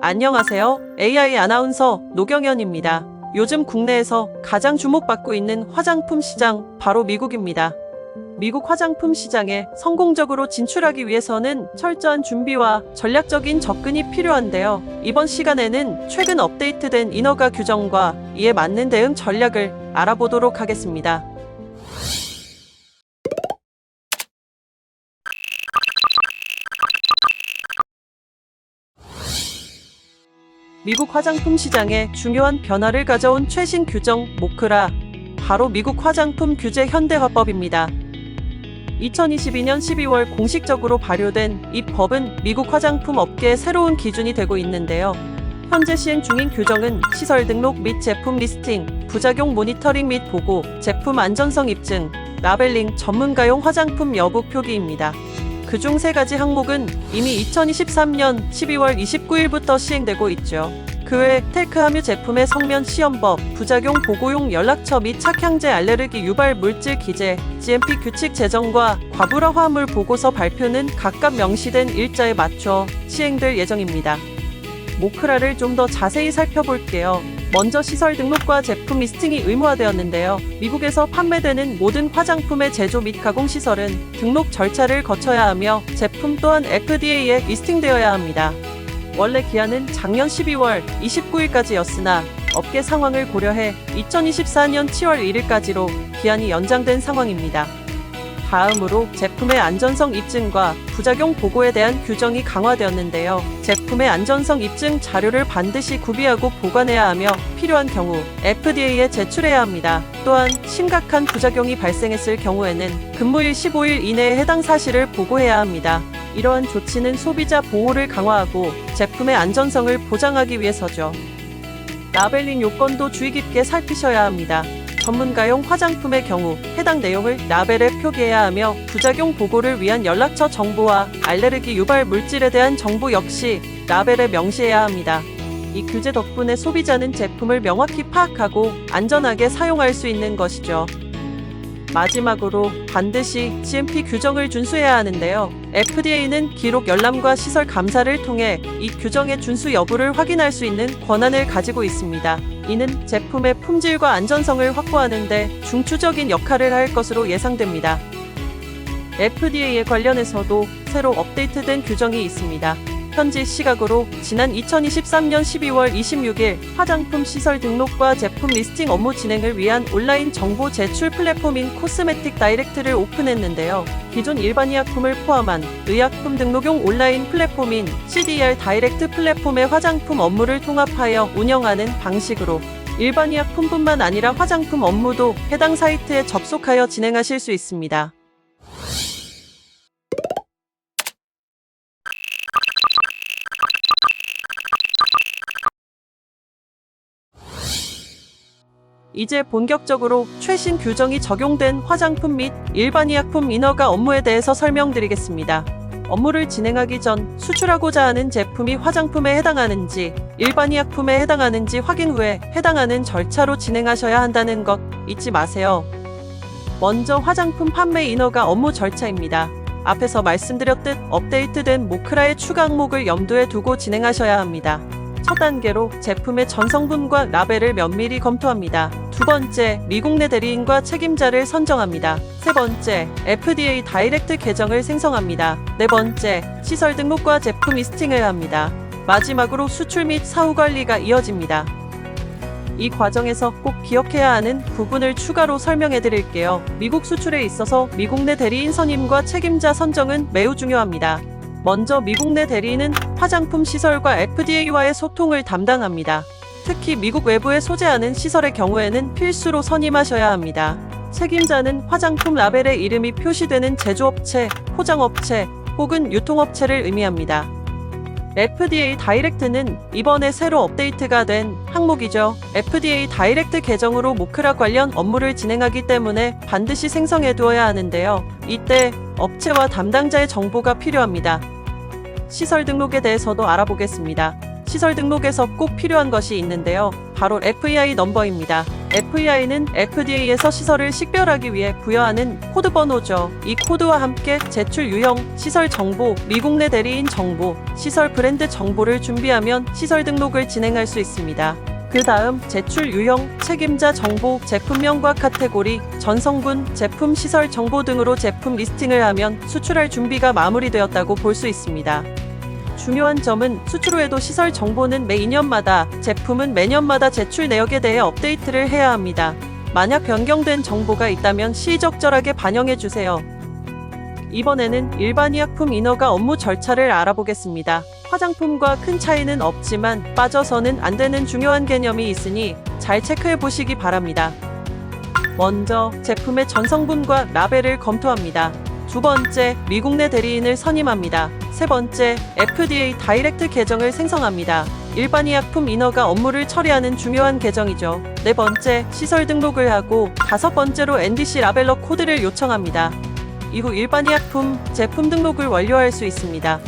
안녕하세요. AI 아나운서 노경연입니다. 요즘 국내에서 가장 주목받고 있는 화장품 시장, 바로 미국입니다. 미국 화장품 시장에 성공적으로 진출하기 위해서는 철저한 준비와 전략적인 접근이 필요한데요. 이번 시간에는 최근 업데이트된 인허가 규정과 이에 맞는 대응 전략을 알아보도록 하겠습니다. 미국 화장품 시장에 중요한 변화를 가져온 최신 규정 모크라, 바로 미국 화장품 규제 현대화법입니다. 2022년 12월 공식적으로 발효된 이 법은 미국 화장품 업계의 새로운 기준이 되고 있는데요. 현재 시행 중인 규정은 시설 등록 및 제품 리스팅, 부작용 모니터링 및 보고, 제품 안전성 입증, 라벨링, 전문가용 화장품 여부 표기입니다. 그중 3가지 항목은 이미 2023년 12월 29일부터 시행되고 있죠. 그 외 텔크 함유 제품의 성면 시험법, 부작용 보고용 연락처 및 착향제 알레르기 유발 물질 기재, GMP 규칙 제정과 과부라 화합물 보고서 발표는 각각 명시된 일자에 맞춰 시행될 예정입니다. 모크라를 좀 더 자세히 살펴볼게요. 먼저 시설 등록과 제품 리스팅이 의무화되었는데요. 미국에서 판매되는 모든 화장품의 제조 및 가공 시설은 등록 절차를 거쳐야 하며 제품 또한 FDA에 리스팅되어야 합니다. 원래 기한은 작년 12월 29일까지였으나 업계 상황을 고려해 2024년 7월 1일까지로 기한이 연장된 상황입니다. 다음으로 제품의 안전성 입증과 부작용 보고에 대한 규정이 강화되었는데요. 제품의 안전성 입증 자료를 반드시 구비하고 보관해야 하며 필요한 경우 FDA에 제출해야 합니다. 또한 심각한 부작용이 발생했을 경우에는 근무일 15일 이내에 해당 사실을 보고해야 합니다. 이러한 조치는 소비자 보호를 강화하고 제품의 안전성을 보장하기 위해서죠. 라벨링 요건도 주의 깊게 살피셔야 합니다. 전문가용 화장품의 경우 해당 내용을 라벨에 표기해야 하며 부작용 보고를 위한 연락처 정보와 알레르기 유발 물질에 대한 정보 역시 라벨에 명시해야 합니다. 이 규제 덕분에 소비자는 제품을 명확히 파악하고 안전하게 사용할 수 있는 것이죠. 마지막으로 반드시 GMP 규정을 준수해야 하는데요. FDA는 기록 열람과 시설 감사를 통해 이 규정의 준수 여부를 확인할 수 있는 권한을 가지고 있습니다. 이는 제품의 품질과 안전성을 확보하는 데 중추적인 역할을 할 것으로 예상됩니다. FDA에 관련해서도 새로 업데이트된 규정이 있습니다. 현지 시각으로 지난 2023년 12월 26일 화장품 시설 등록과 제품 리스팅 업무 진행을 위한 온라인 정보 제출 플랫폼인 코스메틱 다이렉트를 오픈했는데요. 기존 일반 의약품을 포함한 의약품 등록용 온라인 플랫폼인 CDR 다이렉트 플랫폼의 화장품 업무를 통합하여 운영하는 방식으로 일반 의약품뿐만 아니라 화장품 업무도 해당 사이트에 접속하여 진행하실 수 있습니다. 이제 본격적으로 최신 규정이 적용된 화장품 및 일반 의약품 인허가 업무에 대해서 설명드리겠습니다. 업무를 진행하기 전 수출하고자 하는 제품이 화장품에 해당하는지, 일반 의약품에 해당하는지 확인 후에 해당하는 절차로 진행하셔야 한다는 것 잊지 마세요. 먼저 화장품 판매 인허가 업무 절차입니다. 앞에서 말씀드렸듯 업데이트된 모크라의 추가 항목을 염두에 두고 진행하셔야 합니다. 첫 단계로 제품의 전성분과 라벨을 면밀히 검토합니다. 두 번째, 미국 내 대리인과 책임자를 선정합니다. 세 번째, FDA 다이렉트 계정을 생성합니다. 네 번째, 시설 등록과 제품 리스팅을 합니다. 마지막으로 수출 및 사후 관리가 이어집니다. 이 과정에서 꼭 기억해야 하는 부분을 추가로 설명해 드릴게요. 미국 수출에 있어서 미국 내 대리인 선임과 책임자 선정은 매우 중요합니다. 먼저 미국 내 대리인은 화장품 시설과 FDA와의 소통을 담당합니다. 특히 미국 외부에 소재하는 시설의 경우에는 필수로 선임하셔야 합니다. 책임자는 화장품 라벨에 이름이 표시되는 제조업체, 포장업체 혹은 유통업체를 의미합니다. FDA 다이렉트는 이번에 새로 업데이트가 된 항목이죠. FDA 다이렉트 계정으로 모크라 관련 업무를 진행하기 때문에 반드시 생성해 두어야 하는데요. 이때 업체와 담당자의 정보가 필요합니다. 시설 등록에 대해서도 알아보겠습니다. 시설 등록에서 꼭 필요한 것이 있는데요. 바로 FEI 넘버입니다. FEI는 FDA에서 시설을 식별하기 위해 부여하는 코드 번호죠. 이 코드와 함께 제출 유형, 시설 정보, 미국 내 대리인 정보, 시설 브랜드 정보를 준비하면 시설 등록을 진행할 수 있습니다. 그 다음 제출 유형, 책임자 정보, 제품명과 카테고리, 전성분, 제품 시설 정보 등으로 제품 리스팅을 하면 수출할 준비가 마무리되었다고 볼 수 있습니다. 중요한 점은 수출 후에도 시설 정보는 매 2년마다, 제품은 매년마다 제출 내역에 대해 업데이트를 해야 합니다. 만약 변경된 정보가 있다면 시의적절하게 반영해 주세요. 이번에는 일반 의약품 인허가 업무 절차를 알아보겠습니다. 화장품과 큰 차이는 없지만 빠져서는 안 되는 중요한 개념이 있으니 잘 체크해 보시기 바랍니다. 먼저 제품의 전성분과 라벨을 검토합니다. 두 번째, 미국 내 대리인을 선임합니다. 세 번째, FDA 다이렉트 계정을 생성합니다. 일반 의약품 인허가 업무를 처리하는 중요한 계정이죠. 네 번째, 시설 등록을 하고 다섯 번째로 NDC 라벨러 코드를 요청합니다. 이후 일반 의약품 제품 등록을 완료할 수 있습니다.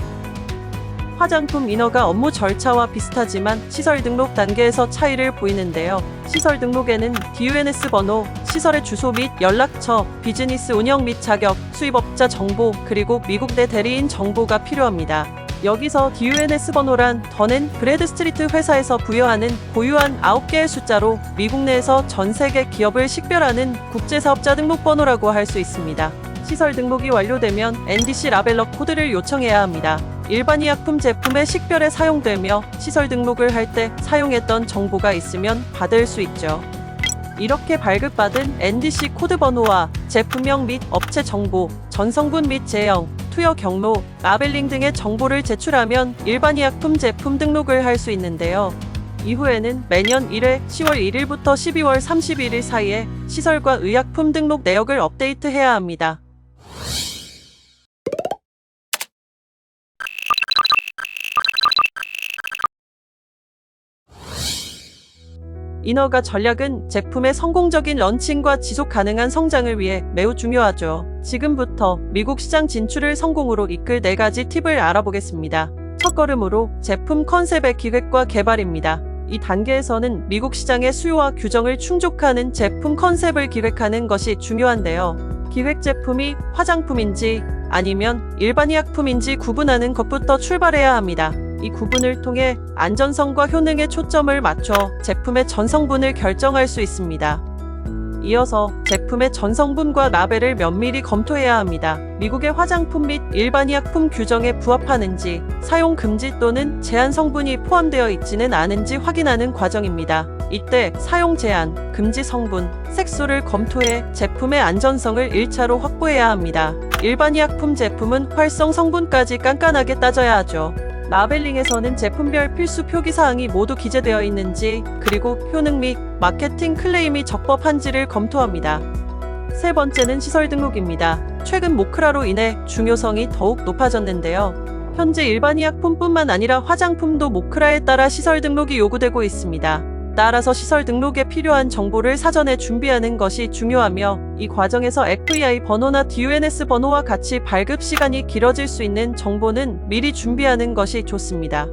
화장품 인허가 업무 절차와 비슷하지만 시설 등록 단계에서 차이를 보이는데요. 시설 등록에는 DUNS 번호, 시설의 주소 및 연락처, 비즈니스 운영 및 자격, 수입업자 정보, 그리고 미국 내 대리인 정보가 필요합니다. 여기서 DUNS 번호란 더는 브래드스트리트 회사에서 부여하는 고유한 9개의 숫자로 미국 내에서 전 세계 기업을 식별하는 국제사업자 등록번호라고 할 수 있습니다. 시설 등록이 완료되면 NDC 라벨러 코드를 요청해야 합니다. 일반 의약품 제품의 식별에 사용되며 시설 등록을 할 때 사용했던 정보가 있으면 받을 수 있죠. 이렇게 발급받은 NDC 코드 번호와 제품명 및 업체 정보, 전성분 및 제형, 투여 경로, 라벨링 등의 정보를 제출하면 일반 의약품 제품 등록을 할 수 있는데요. 이후에는 매년 1회 10월 1일부터 12월 31일 사이에 시설과 의약품 등록 내역을 업데이트해야 합니다. 인허가 전략은 제품의 성공적인 런칭과 지속 가능한 성장을 위해 매우 중요하죠. 지금부터 미국 시장 진출을 성공으로 이끌 4가지 팁을 알아보겠습니다. 첫걸음으로 제품 컨셉의 기획과 개발입니다. 이 단계에서는 미국 시장의 수요와 규정을 충족하는 제품 컨셉을 기획하는 것이 중요한데요. 기획 제품이 화장품인지 아니면 일반 의약품인지 구분하는 것부터 출발해야 합니다. 이 구분을 통해 안전성과 효능에 초점을 맞춰 제품의 전성분을 결정할 수 있습니다. 이어서 제품의 전성분과 라벨을 면밀히 검토해야 합니다. 미국의 화장품 및 일반 의약품 규정에 부합하는지, 사용 금지 또는 제한 성분이 포함되어 있지는 않은지 확인하는 과정입니다. 이때 사용 제한, 금지 성분, 색소를 검토해 제품의 안전성을 1차로 확보해야 합니다. 일반 의약품 제품은 활성 성분까지 깐깐하게 따져야 하죠. 라벨링에서는 제품별 필수 표기사항이 모두 기재되어 있는지, 그리고 효능 및 마케팅 클레임이 적법한지를 검토합니다. 세 번째는 시설 등록입니다. 최근 모크라로 인해 중요성이 더욱 높아졌는데요. 현재 일반 의약품뿐만 아니라 화장품도 모크라에 따라 시설 등록이 요구되고 있습니다. 따라서 시설 등록에 필요한 정보를 사전에 준비하는 것이 중요하며, 이 과정에서 FEI 번호나 DUNS 번호와 같이 발급 시간이 길어질 수 있는 정보는 미리 준비하는 것이 좋습니다.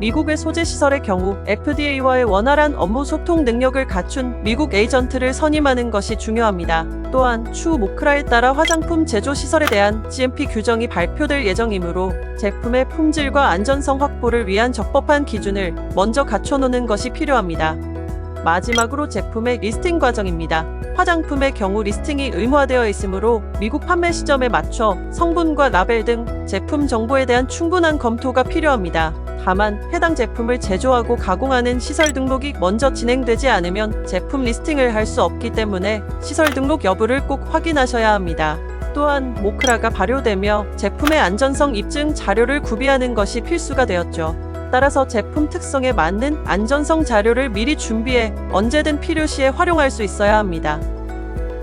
미국의 소재 시설의 경우 FDA와의 원활한 업무 소통 능력을 갖춘 미국 에이전트를 선임하는 것이 중요합니다. 또한 추후 모크라에 따라 화장품 제조 시설에 대한 GMP 규정이 발표될 예정이므로 제품의 품질과 안전성 확보를 위한 적법한 기준을 먼저 갖춰놓는 것이 필요합니다. 마지막으로 제품의 리스팅 과정입니다. 화장품의 경우 리스팅이 의무화되어 있으므로 미국 판매 시점에 맞춰 성분과 라벨 등 제품 정보에 대한 충분한 검토가 필요합니다. 다만 해당 제품을 제조하고 가공하는 시설 등록이 먼저 진행되지 않으면 제품 리스팅을 할 수 없기 때문에 시설 등록 여부를 꼭 확인하셔야 합니다. 또한 모크라가 발효되며 제품의 안전성 입증 자료를 구비하는 것이 필수가 되었죠. 따라서 제품 특성에 맞는 안전성 자료를 미리 준비해 언제든 필요시에 활용할 수 있어야 합니다.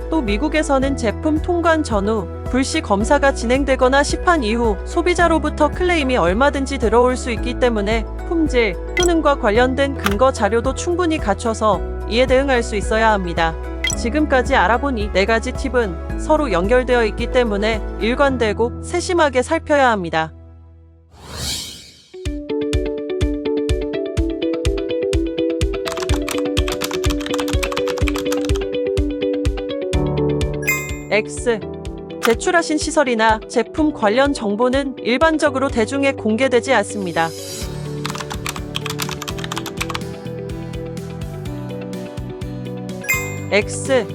또 미국에서는 제품 통관 전후 불시 검사가 진행되거나 시판 이후 소비자로부터 클레임이 얼마든지 들어올 수 있기 때문에 품질, 효능과 관련된 근거 자료도 충분히 갖춰서 이에 대응할 수 있어야 합니다. 지금까지 알아본 이 4가지 팁은 서로 연결되어 있기 때문에 일관되고 세심하게 살펴야 합니다. X. 제출하신 시설이나 제품 관련 정보는 일반적으로 대중에 공개되지 않습니다. X.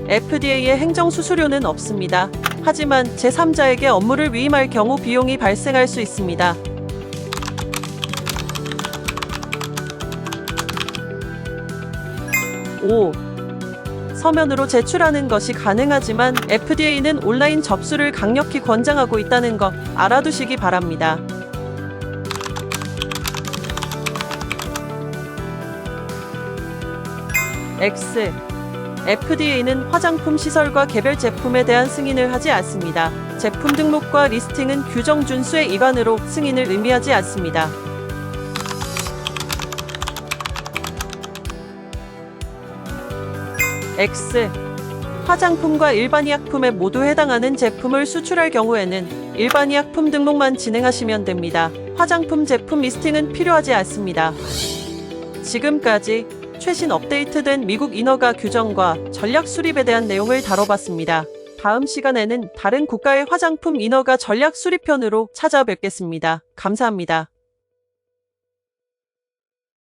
FDA의 행정수수료는 없습니다. 하지만 제3자에게 업무를 위임할 경우 비용이 발생할 수 있습니다. O. 서면으로 제출하는 것이 가능하지만 FDA는 온라인 접수를 강력히 권장하고 있다는 것 알아두시기 바랍니다. X. FDA는 화장품 시설과 개별 제품에 대한 승인을 하지 않습니다. 제품 등록과 리스팅은 규정 준수의 일환으로 승인을 의미하지 않습니다. X. 화장품과 일반의약품에 모두 해당하는 제품을 수출할 경우에는 일반의약품 등록만 진행하시면 됩니다. 화장품 제품 리스팅은 필요하지 않습니다. 지금까지 최신 업데이트된 미국 인허가 규정과 전략 수립에 대한 내용을 다뤄봤습니다. 다음 시간에는 다른 국가의 화장품 인허가 전략 수립편으로 찾아뵙겠습니다. 감사합니다.